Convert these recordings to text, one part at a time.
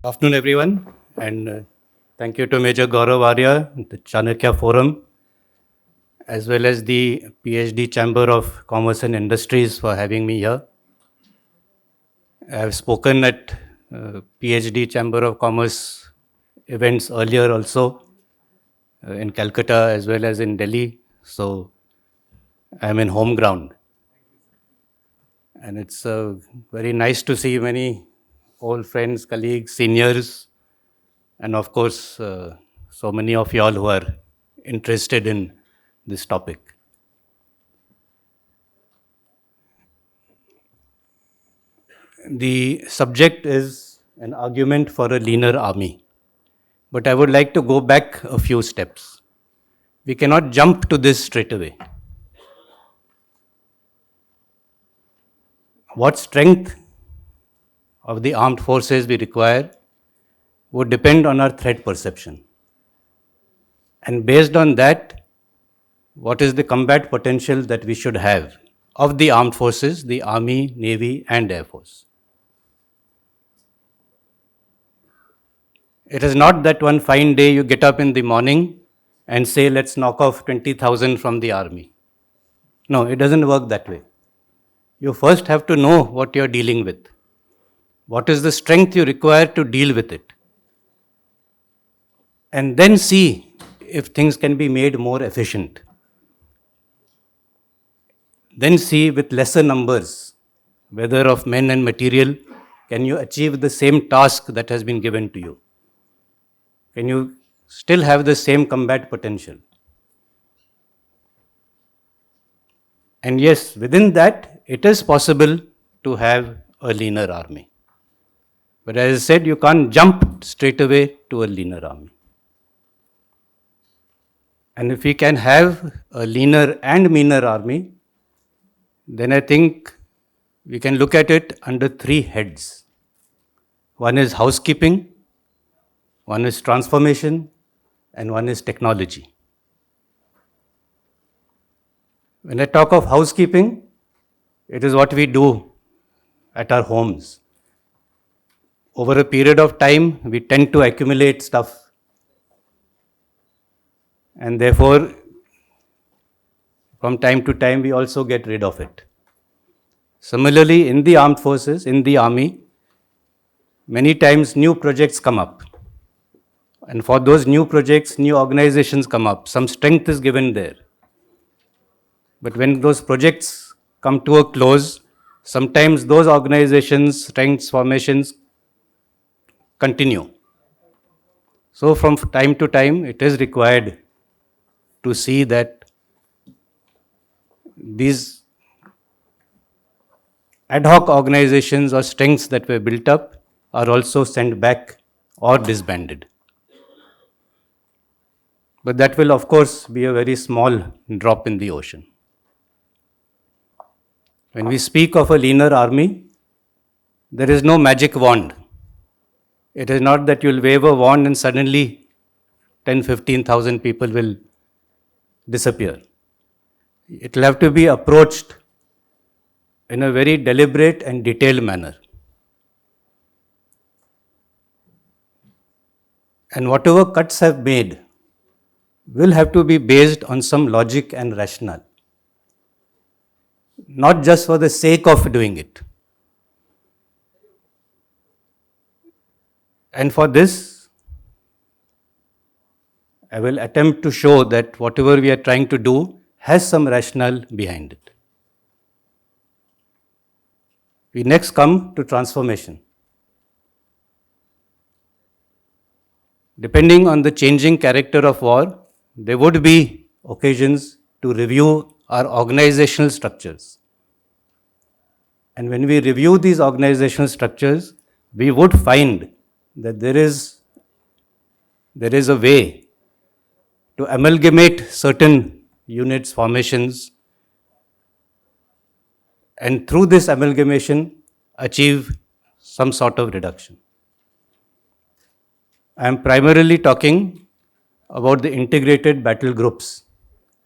Afternoon, everyone, and thank you to Major Gaurav Arya, the Chanakya Forum, as well as the PhD Chamber of Commerce and Industries for having me here. I have spoken at PhD Chamber of Commerce events earlier also in Calcutta as well as in Delhi, so I am in home ground. And it's very nice to see many old friends, colleagues, seniors, and of course, so many of you all who are interested in this topic. The subject is an argument for a leaner army, but I would like to go back a few steps. We cannot jump to this straight away. What strength of the armed forces we require would depend on our threat perception. And based on that, what is the combat potential that we should have of the armed forces, the army, navy, and air force? It is not that one fine day you get up in the morning and say, let's knock off 20,000 from the army. No, it doesn't work that way. You first have to know what you're dealing with. What is the strength you require to deal with it? And then see if things can be made more efficient. Then see with lesser numbers, whether of men and material, can you achieve the same task that has been given to you? Can you still have the same combat potential? And yes, within that, it is possible to have a leaner army. But as I said, you can't jump straight away to a leaner army. And if we can have a leaner and meaner army, then I think we can look at it under three heads. One is housekeeping, one is transformation, and one is technology. When I talk of housekeeping, it is what we do at our homes. Over a period of time, we tend to accumulate stuff. And therefore, from time to time, we also get rid of it. Similarly, in the armed forces, in the army, many times new projects come up. And for those new projects, new organizations come up. Some strength is given there. But when those projects come to a close, sometimes those organizations, strengths, formations continue. So from time to time, it is required to see that these ad hoc organizations or strengths that were built up are also sent back or disbanded. But that will, of course, be a very small drop in the ocean. When we speak of a leaner army, there is no magic wand. It is not that you'll wave a wand and suddenly 10, 15,000 people will disappear. It will have to be approached in a very deliberate and detailed manner. And whatever cuts have made will have to be based on some logic and rationale, not just for the sake of doing it. And for this, I will attempt to show that whatever we are trying to do has some rationale behind it. We next come to transformation. Depending on the changing character of war, there would be occasions to review our organizational structures. And when we review these organizational structures, we would find that there is a way to amalgamate certain units, formations, and through this amalgamation, achieve some sort of reduction. I am primarily talking about the integrated battle groups,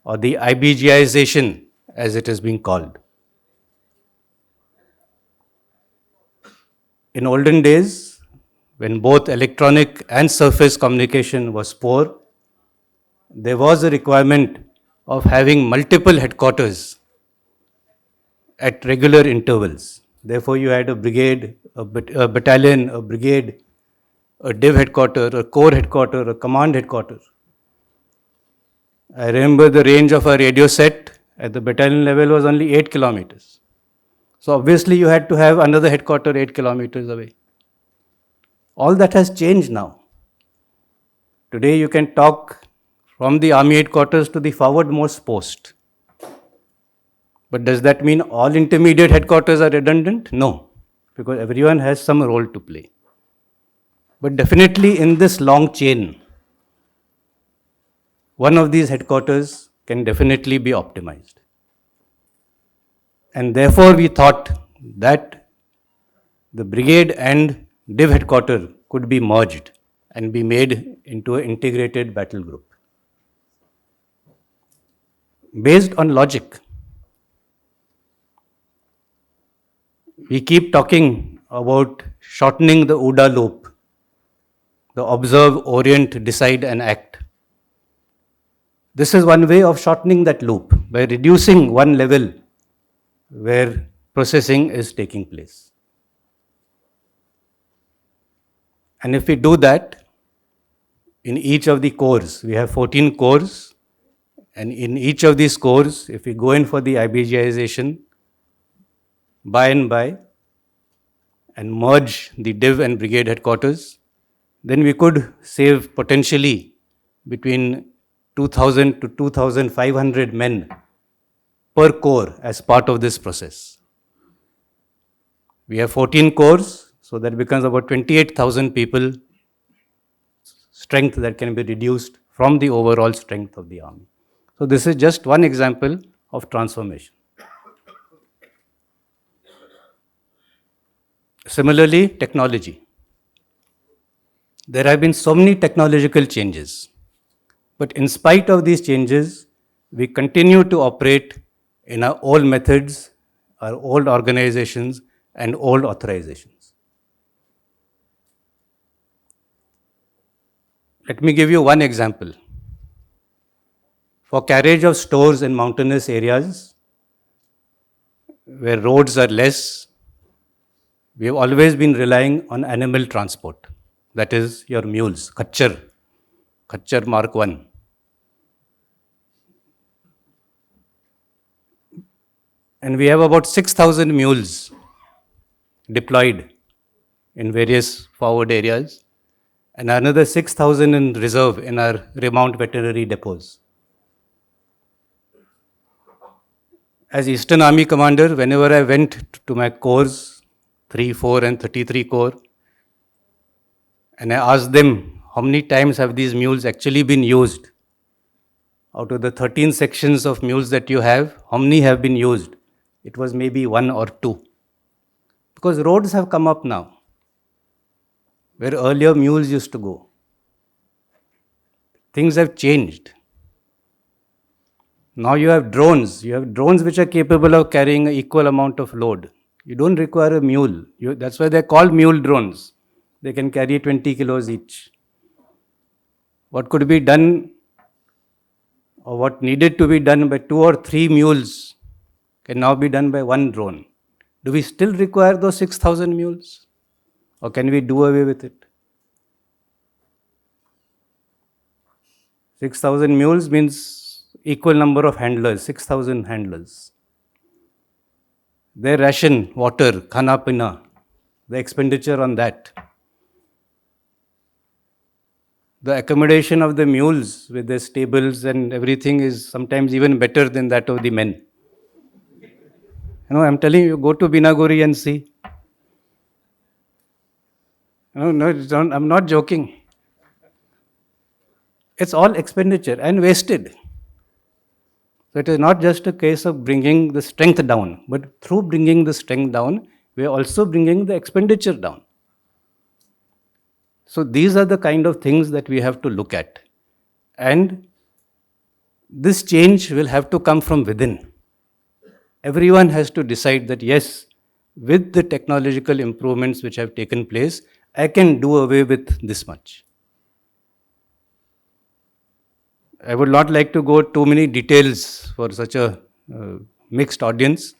or the IBGization as it is being called. In olden days, when both electronic and surface communication was poor, there was a requirement of having multiple headquarters at regular intervals. Therefore, you had a brigade, a battalion, a brigade, a div headquarter, a corps headquarter, a command headquarter. I remember the range of a radio set at the battalion level was only 8 kilometers. So obviously you had to have another headquarter 8 kilometers away. All that has changed now. Today you can talk from the army headquarters to the forwardmost post. But does that mean all intermediate headquarters are redundant? No, because everyone has some role to play. But definitely in this long chain, one of these headquarters can definitely be optimized. And therefore we thought that the brigade and div headquarter could be merged and be made into an integrated battle group. Based on logic, we keep talking about shortening the OODA loop, the observe, orient, decide and act. This is one way of shortening that loop by reducing one level where processing is taking place. And if we do that, in each of the cores, we have 14 cores, and in each of these cores, if we go in for the IBGization, by and by, and merge the div and brigade headquarters, then we could save potentially between 2,000 to 2,500 men per corps as part of this process. We have 14 corps, so that becomes about 28,000 people strength that can be reduced from the overall strength of the army. So this is just one example of transformation. Similarly, technology. There have been so many technological changes, but in spite of these changes, we continue to operate in our old methods, our old organizations, and old authorizations. Let me give you one example. For carriage of stores in mountainous areas, where roads are less, we have always been relying on animal transport. That is your mules, Khachar Mark 1. And we have about 6,000 mules deployed in various forward areas, and another 6,000 in reserve in our remount veterinary depots. As Eastern Army Commander, whenever I went to my corps, 3, 4 and 33 Corps, and I asked them, how many times have these mules actually been used? Out of the 13 sections of mules that you have, how many have been used? It was maybe 1 or 2. Because roads have come up now, where earlier mules used to go. Things have changed. Now you have drones. You have drones which are capable of carrying an equal amount of load. You don't require a mule. That's why they're called mule drones. They can carry 20 kilos each. What could be done, or what needed to be done by 2 or 3 mules can now be done by 1 drone. Do we still require those 6,000 mules? Or can we do away with it? 6,000 mules means equal number of handlers, 6,000 handlers. Their ration, water, khana pina, the expenditure on that. The accommodation of the mules with their stables and everything is sometimes even better than that of the men. I'm telling you, go to Binaguri and see. No, I'm not joking. It's all expenditure and wasted. So it is not just a case of bringing the strength down, but through bringing the strength down, we are also bringing the expenditure down. So these are the kind of things that we have to look at. And this change will have to come from within. Everyone has to decide that yes, with the technological improvements which have taken place, I can do away with this much. I would not like to go too many details for such a mixed audience,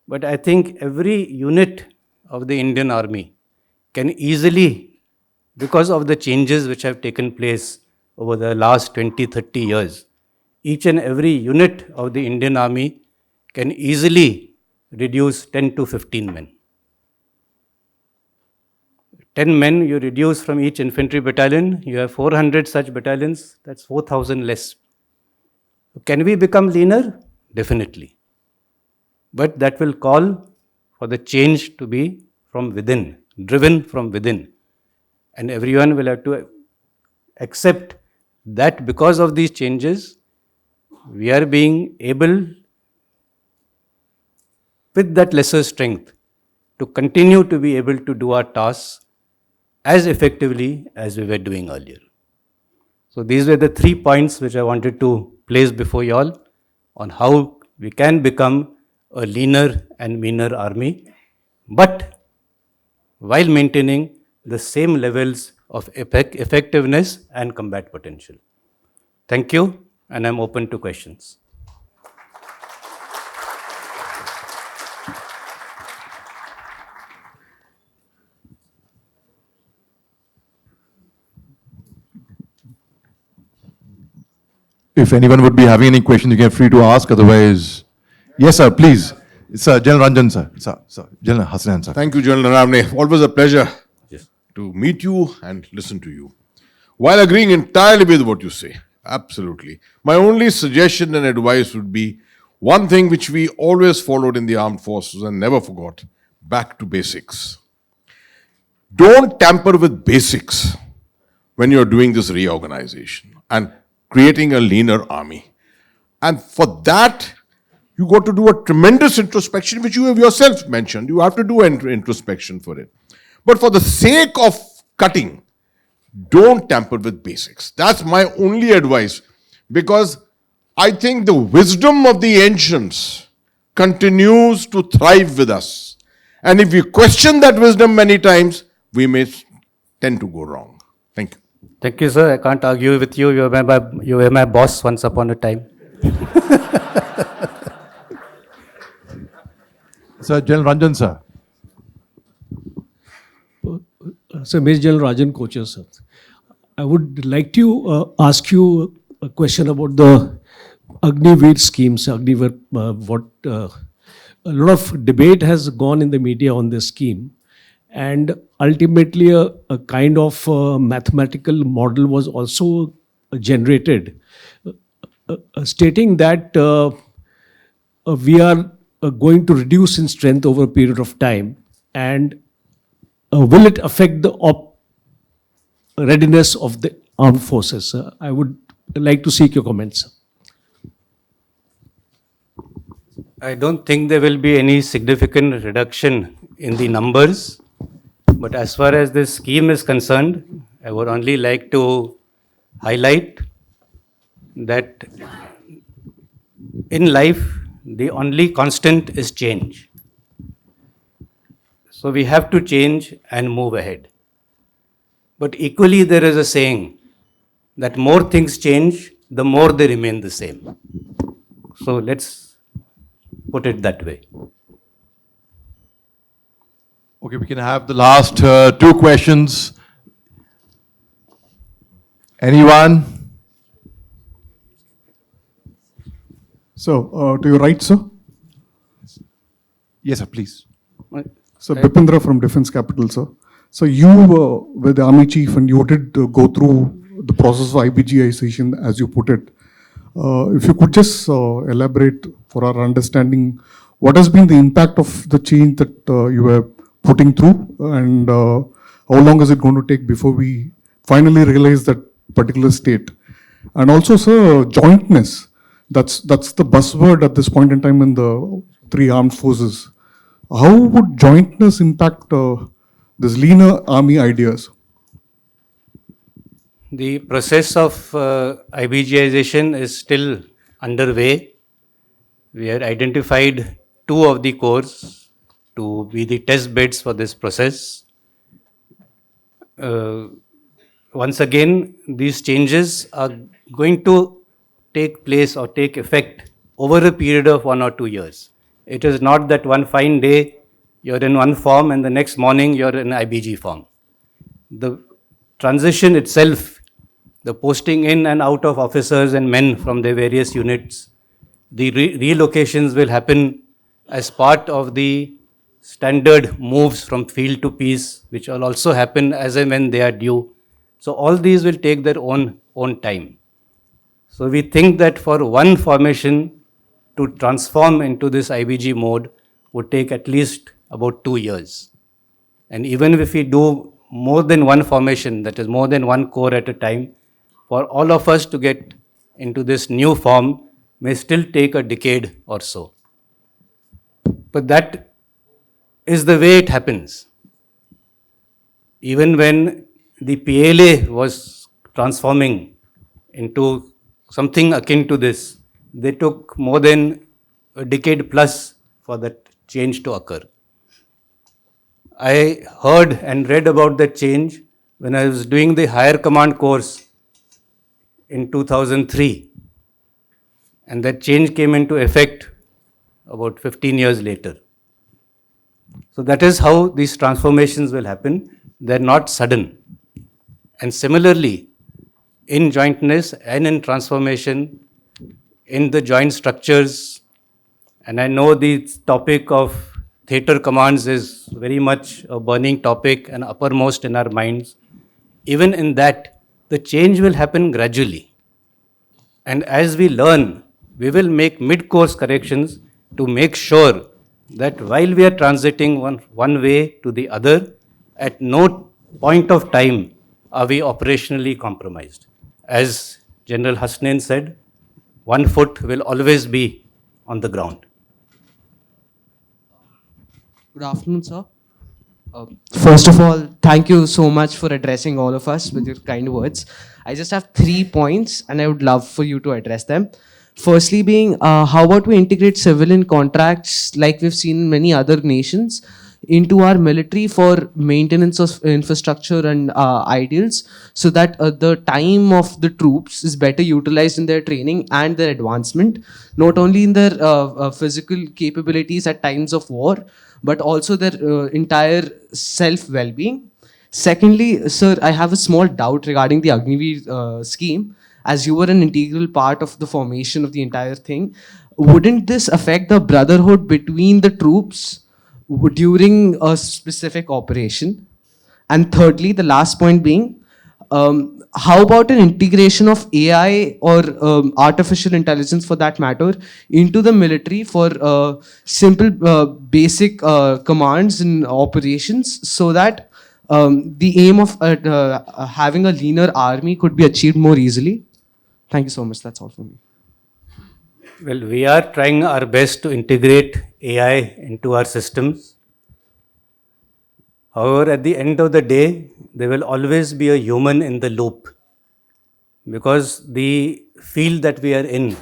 but I think every unit of the Indian Army can easily, because of the changes which have taken place over the last 20, 30 years, each and every unit of the Indian Army can easily reduce 10 to 15 men. 10 men you reduce from each infantry battalion, you have 400 such battalions, that's 4,000 less. Can we become leaner? Definitely. But that will call for the change to be from within, driven from within. And everyone will have to accept that because of these changes, we are being able, with that lesser strength, to continue to be able to do our tasks as effectively as we were doing earlier. So these were the 3 points which I wanted to place before you all on how we can become a leaner and meaner army, but while maintaining the same levels of effectiveness and combat potential. Thank you, and I'm open to questions. If anyone would be having any questions, you can free to ask. Otherwise, yes, sir, please. Sir, General Ranjan, sir. Sir. General Hassan, sir. Thank you, General Naravane. Always a pleasure Yes. to meet you and listen to you. While agreeing entirely with what you say, absolutely. My only suggestion and advice would be one thing which we always followed in the armed forces and never forgot: back to basics. Don't tamper with basics when you're doing this reorganization and creating a leaner army. And for that, you got to do a tremendous introspection, which you have yourself mentioned. You have to do an introspection for it. But for the sake of cutting, don't tamper with basics. That's my only advice, because I think the wisdom of the ancients continues to thrive with us. And if we question that wisdom many times, we may tend to go wrong. Thank you. Thank you, sir. I can't argue with you. You were my boss once upon a time. Sir, General Ranjan, sir. So, Major General Rajan Kocher, sir. I would like to ask you a question about the Agniveer schemes. Agniveer, a lot of debate has gone in the media on this scheme, and ultimately a kind of mathematical model was also generated, stating that we are going to reduce in strength over a period of time, and will it affect the readiness of the armed forces? I would like to seek your comments. I don't think there will be any significant reduction in the numbers, but as far as this scheme is concerned, I would only like to highlight that in life, the only constant is change. So we have to change and move ahead. But equally, there is a saying that more things change, the more they remain the same. So let's put it that way. Okay, we can have the last 2 questions. Anyone? So, to your right, sir. Yes, sir, please. So, Bipindra from Defense Capital, sir. So, you were the Army Chief and you did go through the process of IBGization, as you put it. If you could just elaborate for our understanding, what has been the impact of the change that you were putting through, and how long is it going to take before we finally realize that particular state? And also, sir, jointness. That's the buzzword at this point in time in the 3 armed forces. How would jointness impact this leaner army ideas? The process of IBGization is still underway. We have identified 2 of the corps to be the test beds for this process. uh, once again, these changes are going to take place or take effect over a period of 1 or 2 years. It is not that one fine day you're in one form and the next morning you're in IBG form. The transition itself, the posting in and out of officers and men from their various units, the relocations will happen as part of the standard moves from field to peace, which will also happen as and when they are due. So all these will take their own time. So we think that for one formation to transform into this IBG mode would take at least about 2 years. And even if we do more than one formation, that is more than one core at a time, for all of us to get into this new form may still take a decade or so. But that is the way it happens. Even when the PLA was transforming into something akin to this, they took more than a decade plus for that change to occur. I heard and read about that change when I was doing the higher command course in 2003. And that change came into effect about 15 years later. So that is how these transformations will happen. They're not sudden. And similarly, in jointness and in transformation, in the joint structures, and I know the topic of theatre commands is very much a burning topic and uppermost in our minds. Even in that, the change will happen gradually. And as we learn, we will make mid-course corrections to make sure that while we are transiting one way to the other, at no point of time are we operationally compromised. As General Hasnain said, one foot will always be on the ground. Good afternoon, sir. First of all, thank you so much for addressing all of us with your kind words. I just have 3 points and I would love for you to address them. Firstly, being how about we integrate civilian contracts like we've seen in many other nations into our military for maintenance of infrastructure and ideals so that the time of the troops is better utilized in their training and their advancement, not only in their physical capabilities at times of war, but also their entire self well-being. Secondly, sir, I have a small doubt regarding the Agniveer scheme. As you were an integral part of the formation of the entire thing, wouldn't this affect the brotherhood between the troops during a specific operation? And thirdly, the last point being, how about an integration of AI or artificial intelligence for that matter into the military for simple basic commands and operations so that the aim of having a leaner army could be achieved more easily? Thank you so much. That's all from me. Well, we are trying our best to integrate AI into our systems. However, at the end of the day, there will always be a human in the loop because the field that we are in,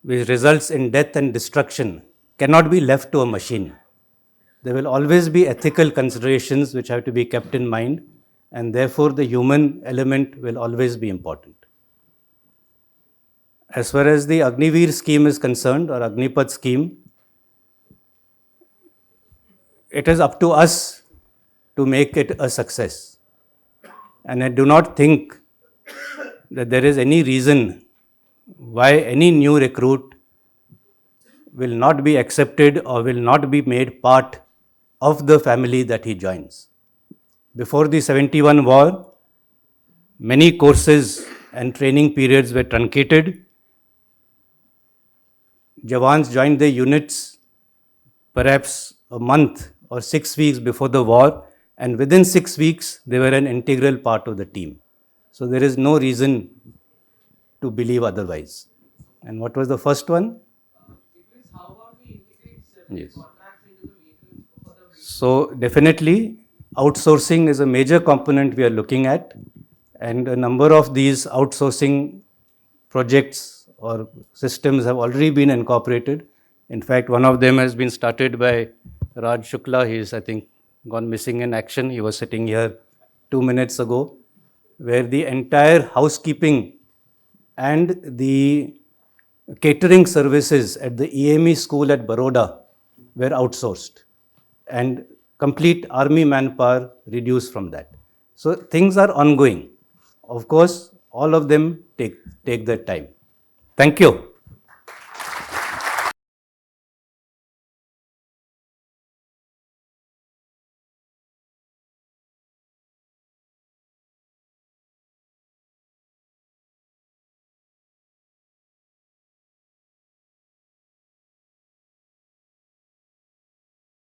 which results in death and destruction, cannot be left to a machine. There will always be ethical considerations which have to be kept in mind, and therefore the human element will always be important. As far as the Agniveer scheme is concerned, or Agnipath scheme, it is up to us to make it a success. And I do not think that there is any reason why any new recruit will not be accepted or will not be made part of the family that he joins. Before the 71 war, many courses and training periods were truncated. Jawans joined their units perhaps a month or 6 weeks before the war, and within 6 weeks, they were an integral part of the team. So there is no reason to believe otherwise. And what was the first one? Yes. So definitely, outsourcing is a major component we are looking at, and a number of these outsourcing projects or systems have already been incorporated. In fact, one of them has been started by Raj Shukla. He is, I think, gone missing in action. He was sitting here 2 minutes ago, where the entire housekeeping and the catering services at the EME school at Baroda were outsourced, and complete army manpower reduced from that. So things are ongoing. Of course, all of them take their time. Thank you.